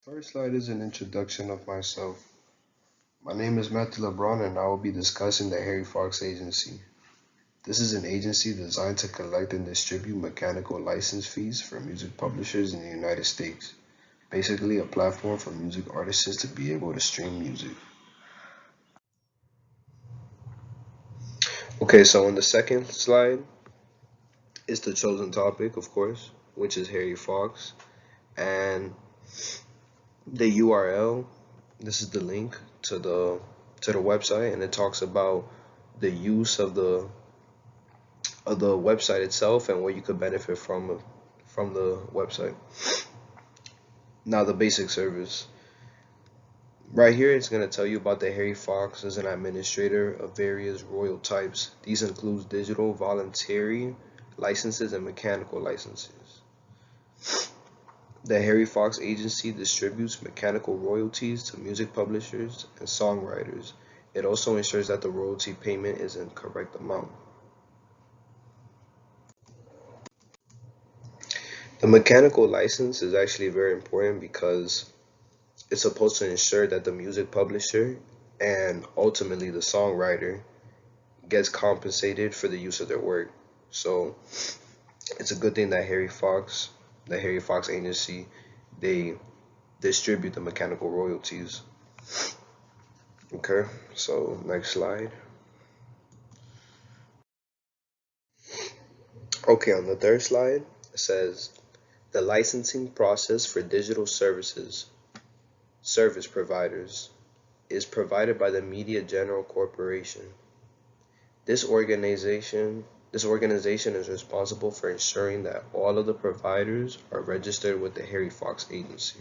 First slide is an introduction of myself. My name is Matthew LeBron and I will be discussing the Harry Fox Agency. This is an agency designed to collect and distribute mechanical license fees for music publishers in the United States. Basically, a platform for music artists to be able to stream music. Okay, so on the second slide is the chosen topic, of course, which is Harry Fox. And the URL, this is the link to the website, and it talks about the use of the website itself and what you could benefit from the website. Now the basic service. Right here it's going to tell you about the Harry Fox as an administrator of various royal types. These include digital voluntary licenses and mechanical licenses. The Harry Fox Agency distributes mechanical royalties to music publishers and songwriters. It also ensures that the royalty payment is in correct amount. The mechanical license is actually very important because it's supposed to ensure that the music publisher and ultimately the songwriter gets compensated for the use of their work. So it's a good thing that the Harry Fox Agency, they distribute the mechanical royalties. Okay, so next slide. Okay, on the third slide, it says the licensing process for digital service providers is provided by the Media General Corporation. This organization this organization is responsible for ensuring that all of the providers are registered with the Harry Fox Agency.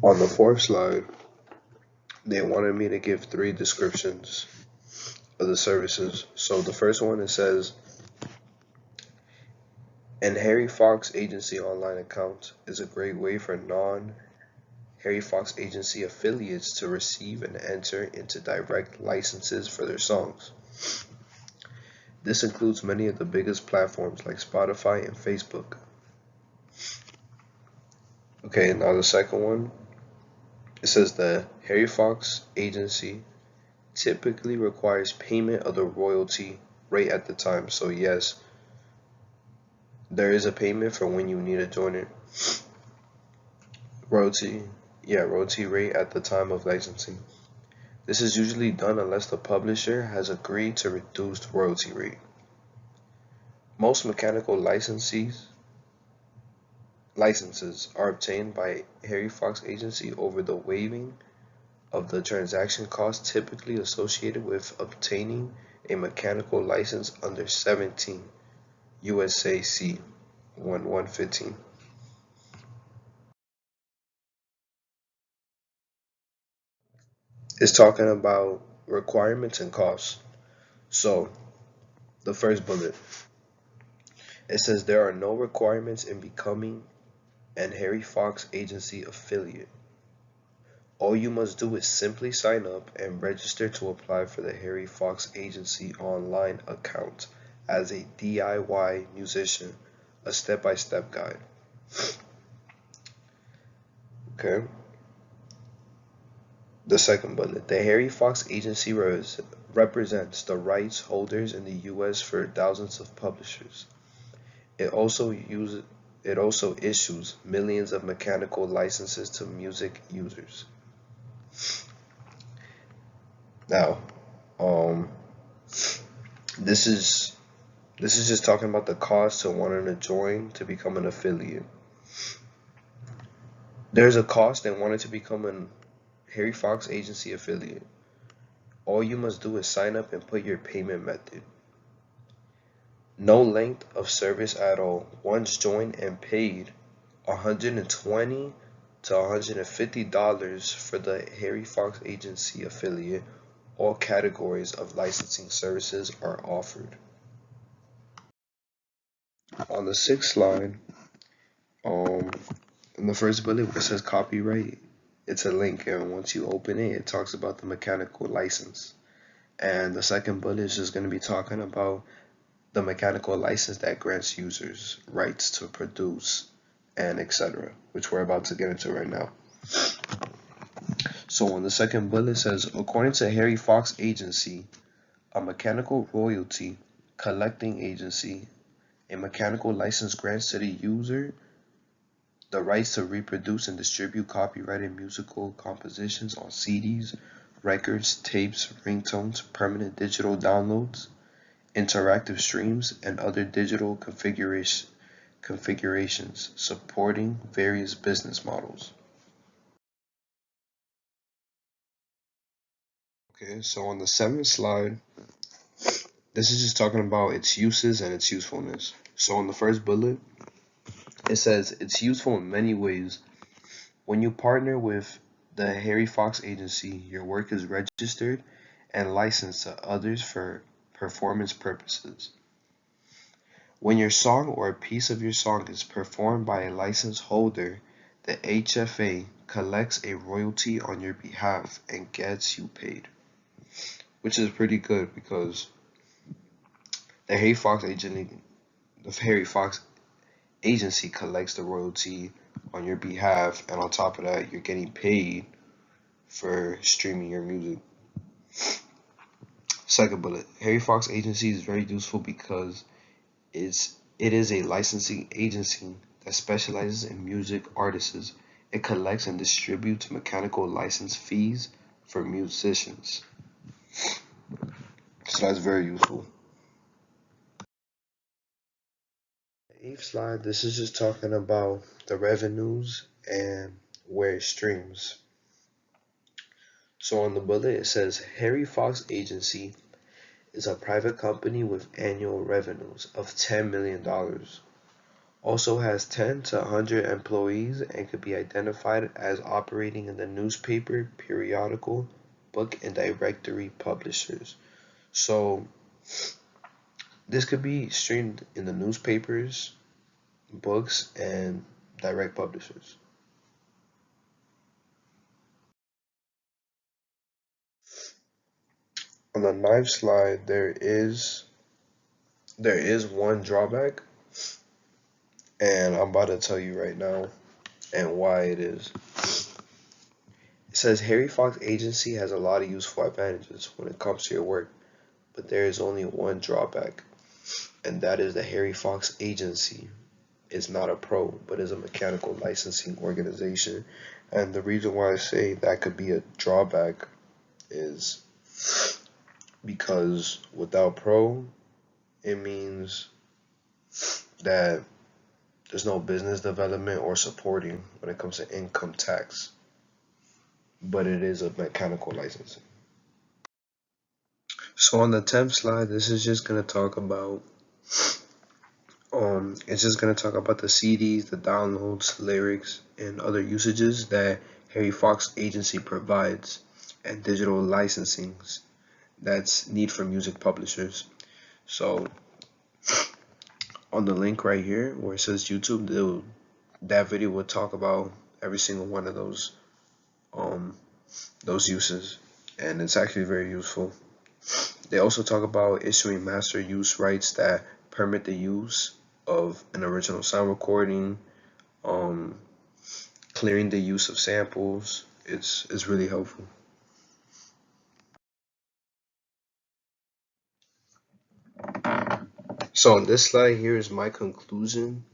On the fourth slide, they wanted me to give three descriptions of the services. So the first one, it says an Harry Fox Agency online account is a great way for non-Harry Fox Agency affiliates to receive and enter into direct licenses for their songs. This includes many of the biggest platforms like Spotify and Facebook. Okay, now the second one, it says the Harry Fox Agency typically requires payment of the royalty rate at the time. So yes, there is a payment for when you need to join it. Royalty, royalty rate at the time of licensing. This is usually done unless the publisher has agreed to reduced royalty rate. Most mechanical licenses are obtained by Harry Fox Agency over the waiving of the transaction costs typically associated with obtaining a mechanical license under 17 USAC 1115. It's talking about requirements and costs. So, the first bullet, it says there are no requirements in becoming an Harry Fox Agency affiliate. All you must do is simply sign up and register to apply for the Harry Fox Agency online account as a DIY musician, a step-by-step guide. Okay. The second bullet, the Harry Fox Agency represents the rights holders in the US for thousands of publishers. It also issues millions of mechanical licenses to music users. Now, um, this is just talking about the cost to wanting to join to become an affiliate. There's a cost in wanting to become an Harry Fox Agency affiliate. All you must do is sign up and put your payment method. No length of service at all. Once joined and paid $120 to $150 for the Harry Fox Agency affiliate, all categories of licensing services are offered. On the sixth line, um, in the first bullet where it says copyright, it's a link, and once you open it, it talks about the mechanical license. And the second bullet is just going to be talking about the mechanical license that grants users rights to produce and etc., which we're about to get into right now. So on the second bullet it says, according to Harry Fox Agency, a mechanical royalty collecting agency, a mechanical license grants to the user the rights to reproduce and distribute copyrighted musical compositions on CDs, records, tapes, ringtones, permanent digital downloads, interactive streams, and other digital configurations supporting various business models. Okay, so on the seventh slide, this is just talking about its uses and its usefulness. So on the first bullet, it says it's useful in many ways. When you partner with the Harry Fox Agency, your work is registered and licensed to others for performance purposes. When your song or a piece of your song is performed by a license holder, the HFA collects a royalty on your behalf and gets you paid, which is pretty good because the Harry Fox Agency collects the royalty on your behalf, and on top of that, you're getting paid for streaming your music. Second bullet, Harry Fox Agency is very useful because it is a licensing agency that specializes in music artists. It collects and distributes mechanical license fees for musicians. So that's very useful. The eighth slide, this is just talking about the revenues and where it streams. So on the bullet it says Harry Fox Agency is a private company with annual revenues of $10 million. Also has 10 to 100 employees and could be identified as operating in the newspaper, periodical, book, and directory publishers. So this could be streamed in the newspapers, books, and direct publishers. On the ninth slide, there is one drawback, and I'm about to tell you right now and why it is. It says Harry Fox Agency has a lot of useful advantages when it comes to your work, but there is only one drawback, and that is the Harry Fox Agency is not a pro, but is a mechanical licensing organization. And the reason why I say that could be a drawback is because without pro, it means that there's no business development or supporting when it comes to income tax, but it is a mechanical licensing. So on the 10th slide, this is just going to talk about it's just going to talk about the CDs, the downloads, lyrics, and other usages that Harry Fox Agency provides, and digital licensings that's need for music publishers. So on the link right here where it says YouTube, that video will talk about every single one of those uses, and it's actually very useful. They also talk about issuing master use rights that permit the use of an original sound recording, clearing the use of samples. It's really helpful. So on this slide here is my conclusion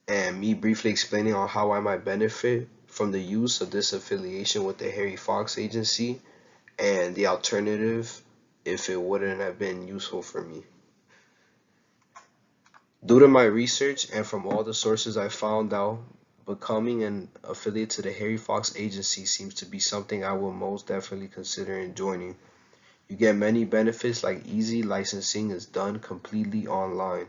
and me briefly explaining on how I might benefit from the use of this affiliation with the Harry Fox Agency and the alternative if it wouldn't have been useful for me. Due to my research and from all the sources I found out, becoming an affiliate to the Harry Fox Agency seems to be something I will most definitely consider joining. You get many benefits like easy licensing is done completely online.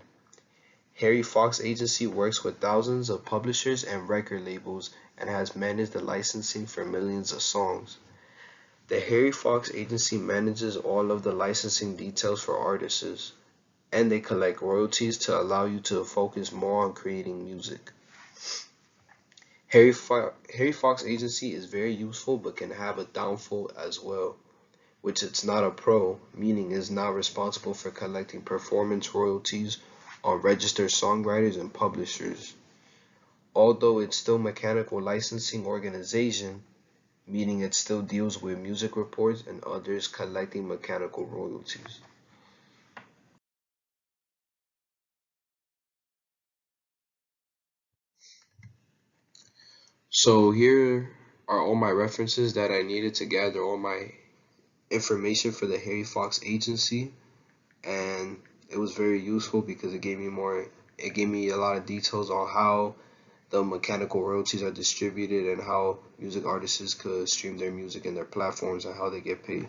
Harry Fox Agency works with thousands of publishers and record labels and has managed the licensing for millions of songs. The Harry Fox Agency manages all of the licensing details for artists, and they collect royalties to allow you to focus more on creating music. Harry Fox Agency is very useful but can have a downfall as well, which it's not a pro, meaning is not responsible for collecting performance royalties on registered songwriters and publishers. although it's still mechanical licensing organization, meaning it still deals with music reports and others collecting mechanical royalties. So here are all my references that I needed to gather all my information for the Harry Fox agency, and it was very useful because it gave me a lot of details on how the mechanical royalties are distributed and how music artists could stream their music in their platforms and how they get paid.